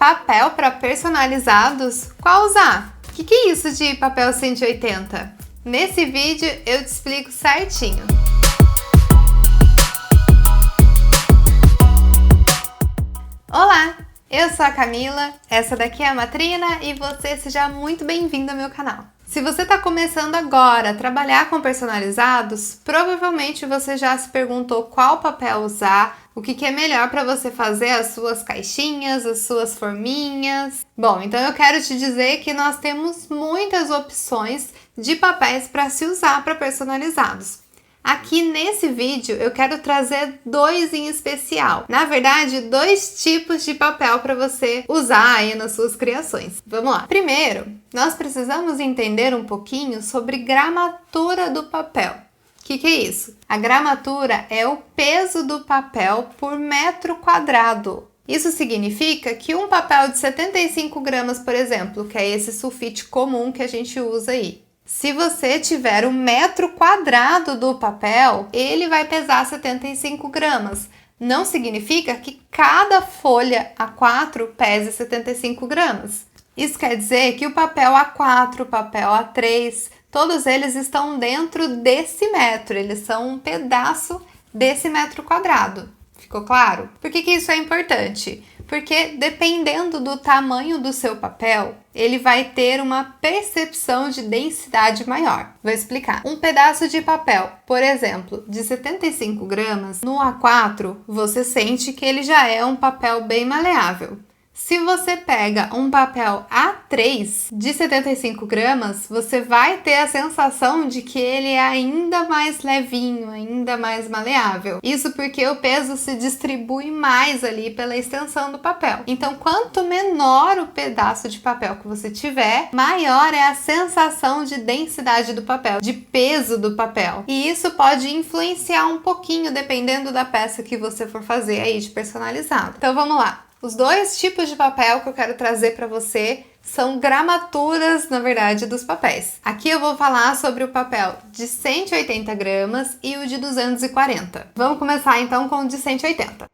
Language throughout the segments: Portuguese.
papel para personalizados? Qual usar? O que é isso de papel 180? Nesse vídeo eu te explico certinho. Olá, eu sou a Camila, essa daqui é a Matrina e você seja muito bem-vindo ao meu canal. Se você está começando agora a trabalhar com personalizados, provavelmente você já se perguntou qual papel usar, o que é melhor para você fazer as suas caixinhas, as suas forminhas. Bom, então eu quero te dizer que nós temos muitas opções de papéis para se usar para personalizados. Aqui nesse vídeo eu quero trazer dois em especial. Na verdade, dois tipos de papel para você usar aí nas suas criações. Vamos lá. Primeiro, nós precisamos entender um pouquinho sobre gramatura do papel. O que é isso? A gramatura é o peso do papel por metro quadrado. Isso significa que um papel de 75 gramas, por exemplo, que é esse sulfite comum que a gente usa aí, se você tiver um metro quadrado do papel, ele vai pesar 75 gramas. Não significa que cada folha A4 pese 75 gramas. Isso quer dizer que o papel A4, o papel A3, todos eles estão dentro desse metro. Eles são um pedaço desse metro quadrado. Ficou claro? Por que isso é importante? Porque dependendo do tamanho do seu papel, ele vai ter uma percepção de densidade maior. Vou explicar. Um pedaço de papel, por exemplo, de 75 gramas, no A4, você sente que ele já é um papel bem maleável. Se você pega um papel A3 de 75 gramas, você vai ter a sensação de que ele é ainda mais levinho, ainda mais maleável. Isso porque o peso se distribui mais ali pela extensão do papel. Então, quanto menor o pedaço de papel que você tiver, maior é a sensação de densidade do papel, de peso do papel. E isso pode influenciar um pouquinho dependendo da peça que você for fazer aí de personalizado. Então, vamos lá. Os dois tipos de papel que eu quero trazer para você são gramaturas, na verdade, dos papéis. Aqui eu vou falar sobre o papel de 180 gramas e o de 240. Vamos começar então com o de 180.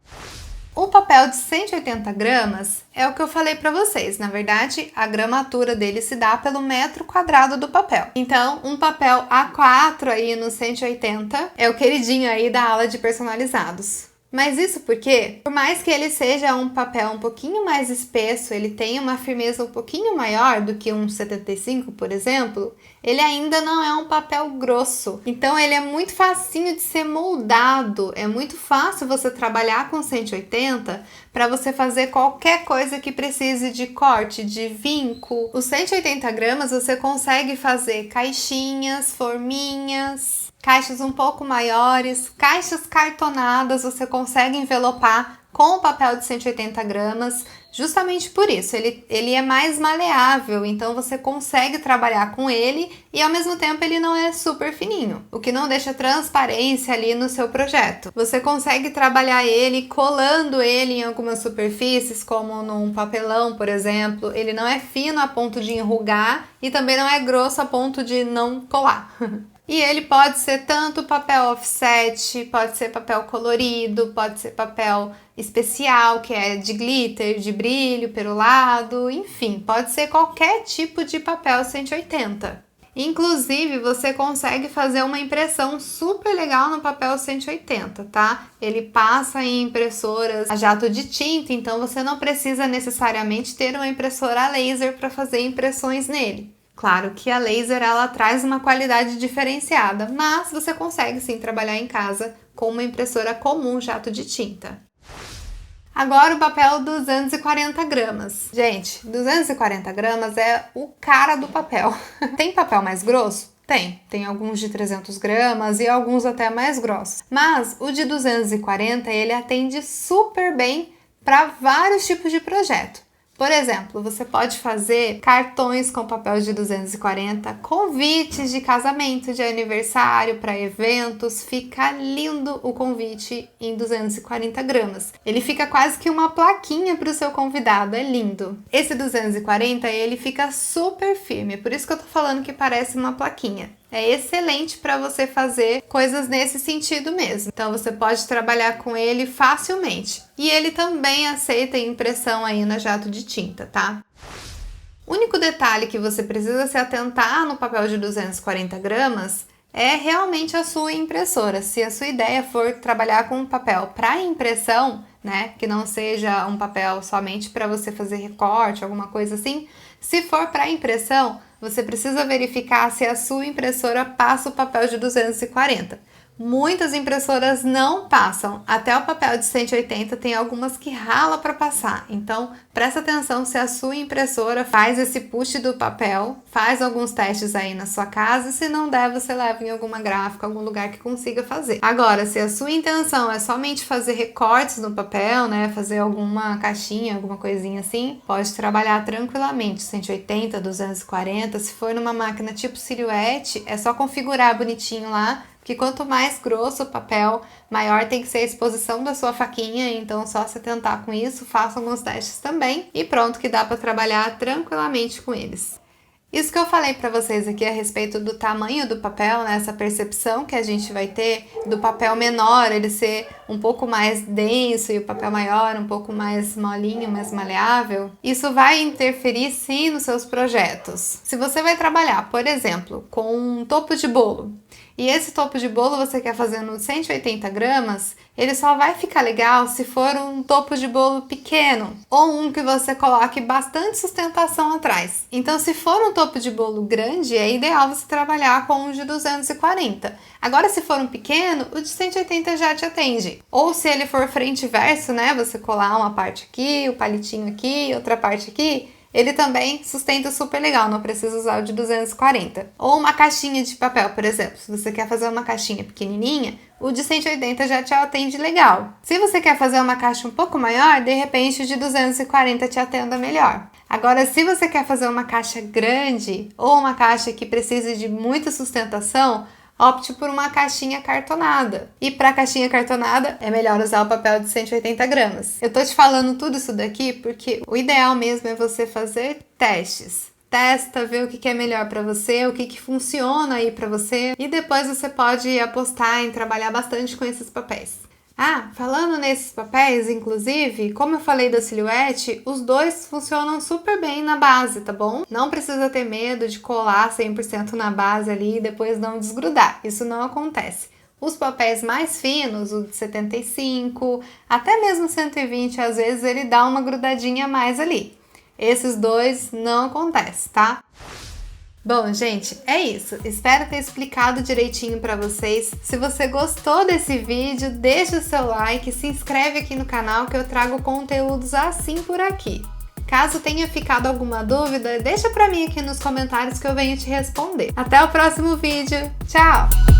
O papel de 180 gramas é o que eu falei para vocês. Na verdade, a gramatura dele se dá pelo metro quadrado do papel. Então, um papel A4 aí no 180 é o queridinho aí da aula de personalizados. Mas isso porque, por mais que ele seja um papel um pouquinho mais espesso, ele tenha uma firmeza um pouquinho maior do que um 75, por exemplo, ele ainda não é um papel grosso. Então ele é muito facinho de ser moldado, é muito fácil você trabalhar com 180 para você fazer qualquer coisa que precise de corte, de vinco. Os 180 gramas você consegue fazer caixinhas, forminhas, caixas um pouco maiores, caixas cartonadas, você consegue envelopar com o papel de 180 gramas, justamente por isso, ele é mais maleável, então você consegue trabalhar com ele e ao mesmo tempo ele não é super fininho, o que não deixa transparência ali no seu projeto. Você consegue trabalhar ele colando ele em algumas superfícies, como num papelão, por exemplo. Ele não é fino a ponto de enrugar e também não é grosso a ponto de não colar. E ele pode ser tanto papel offset, pode ser papel colorido, pode ser papel especial, que é de glitter, de brilho, perolado, enfim, pode ser qualquer tipo de papel 180. Inclusive, você consegue fazer uma impressão super legal no papel 180, tá? Ele passa em impressoras a jato de tinta, então você não precisa necessariamente ter uma impressora a laser para fazer impressões nele. Claro que a laser ela traz uma qualidade diferenciada, mas você consegue sim trabalhar em casa com uma impressora comum jato de tinta. Agora o papel 240 gramas. Gente, 240 gramas é o cara do papel. Tem papel mais grosso? Tem alguns de 300 gramas e alguns até mais grossos. Mas o de 240 ele atende super bem para vários tipos de projeto. Por exemplo, você pode fazer cartões com papel de 240, convites de casamento, de aniversário, para eventos. Fica lindo o convite em 240 gramas. Ele fica quase que uma plaquinha para o seu convidado, é lindo. Esse 240, ele fica super firme, por isso que eu tô falando que parece uma plaquinha. é excelente para você fazer coisas nesse sentido mesmo. Então você pode trabalhar com ele facilmente. E ele também aceita impressão aí na jato de tinta, tá? O único detalhe que você precisa se atentar no papel de 240 gramas é realmente a sua impressora. Se a sua ideia for trabalhar com um papel para impressão, né, que não seja um papel somente para você fazer recorte, alguma coisa assim, se for para impressão, você precisa verificar se a sua impressora passa o papel de 240. Muitas impressoras não passam, até o papel de 180 tem algumas que rala para passar, então presta atenção se a sua impressora faz esse push do papel, faz alguns testes aí na sua casa e se não der você leva em alguma gráfica, algum lugar que consiga fazer. Agora, se a sua intenção é somente fazer recortes no papel, né, fazer alguma caixinha, alguma coisinha assim, pode trabalhar tranquilamente, 180, 240, se for numa máquina tipo Silhouette, é só configurar bonitinho lá, que quanto mais grosso o papel, maior tem que ser a exposição da sua faquinha, então só se atentar com isso, faça alguns testes também e pronto que dá para trabalhar tranquilamente com eles. Isso que eu falei para vocês aqui a respeito do tamanho do papel, né, essa percepção que a gente vai ter do papel menor, ele ser um pouco mais denso e o papel maior um pouco mais molinho, mais maleável, isso vai interferir sim nos seus projetos. Se você vai trabalhar, por exemplo, com um topo de bolo, e esse topo de bolo você quer fazer no 180 gramas, ele só vai ficar legal se for um topo de bolo pequeno ou um que você coloque bastante sustentação atrás. Então, se for um topo de bolo grande, é ideal você trabalhar com um de 240. Agora, se for um pequeno, o de 180 já te atende. Ou se ele for frente e verso, né, você colar uma parte aqui, o palitinho aqui, outra parte aqui, ele também sustenta super legal, não precisa usar o de 240. Ou uma caixinha de papel, por exemplo. Se você quer fazer uma caixinha pequenininha, o de 180 já te atende legal. Se você quer fazer uma caixa um pouco maior, de repente o de 240 te atenda melhor. Agora, se você quer fazer uma caixa grande ou uma caixa que precise de muita sustentação, opte por uma caixinha cartonada. E para caixinha cartonada, é melhor usar o papel de 180 gramas. Eu tô te falando tudo isso daqui porque o ideal mesmo é você fazer testes. Testa, vê o que é melhor para você, o que funciona aí para você. E depois você pode apostar em trabalhar bastante com esses papéis. Ah, falando nesses papéis, inclusive, como eu falei da Silhouette, os dois funcionam super bem na base, tá bom? Não precisa ter medo de colar 100% na base ali e depois não desgrudar, isso não acontece. Os papéis mais finos, o de 75, até mesmo 120, às vezes ele dá uma grudadinha a mais ali. Esses dois não acontece, tá? Bom, gente, é isso. Espero ter explicado direitinho para vocês. Se você gostou desse vídeo, deixa o seu like, se inscreve aqui no canal que eu trago conteúdos assim por aqui. Caso tenha ficado alguma dúvida, deixa para mim aqui nos comentários que eu venho te responder. Até o próximo vídeo. Tchau!